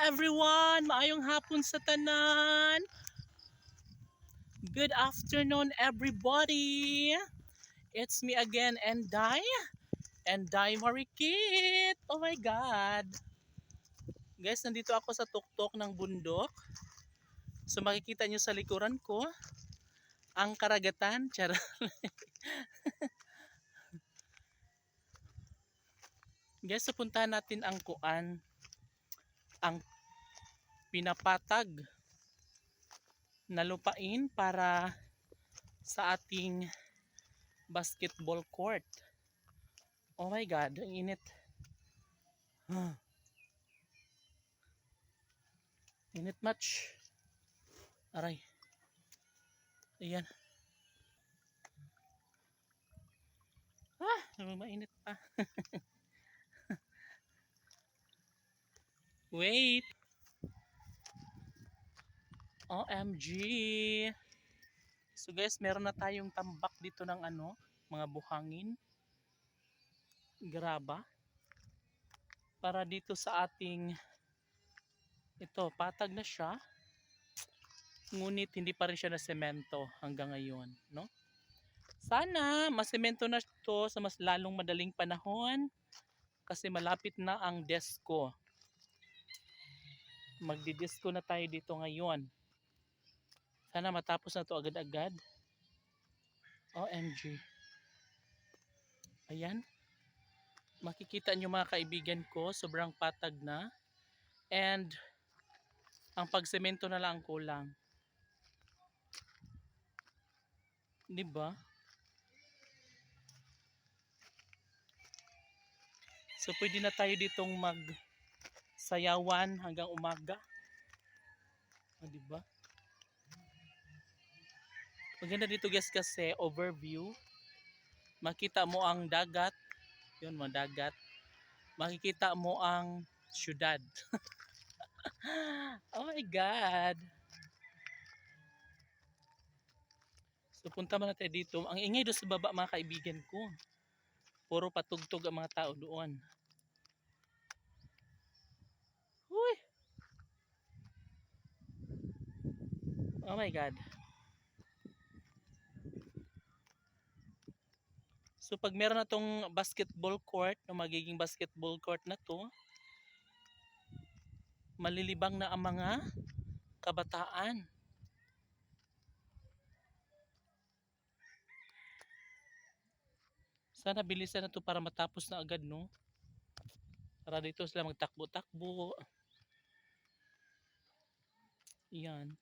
everyone! Maayong hapon sa tanan! Good afternoon everybody! It's me again, Enday Marikit! Oh my God! Guys, nandito ako sa tuktok ng bundok. So makikita nyo sa likuran ko, ang karagatan. Charot. Guys, puntahan natin ang kuan, ang pinapatag na lupain para sa ating basketball court. Oh my God, ang init. Init much. Aray. Ayan. Mainit pa. Wait. OMG. So guys, meron na tayong tambak dito ng mga buhangin. Graba. Para dito sa ating patag na siya. Ngunit hindi pa rin siya na semento hanggang ngayon, no? Sana masemento na to sa mas lalong madaling panahon kasi malapit na ang desko. Magdidisko na tayo dito ngayon. Sana matapos na to agad-agad. OMG. Ayan. Makikita nyo mga kaibigan ko, sobrang patag na. And ang pagsemento na lang ang kulang. Diba? So pwede na tayo ditong magsayawan hanggang umaga. Diba? Maganda dito guys kasi overview. Makita mo ang dagat. Yun, mga dagat. Makikita mo ang syudad. Oh my God. So punta man natin dito. Ang ingay doon sa baba mga kaibigan ko. Puro patugtog ang mga tao doon. Uy. Oh my God. So pag meron na tong basketball court, magiging basketball court na to, malilibang na ang mga kabataan. Sana bilisan na to para matapos na agad, no? Para dito sila magtakbo-takbo. Yan.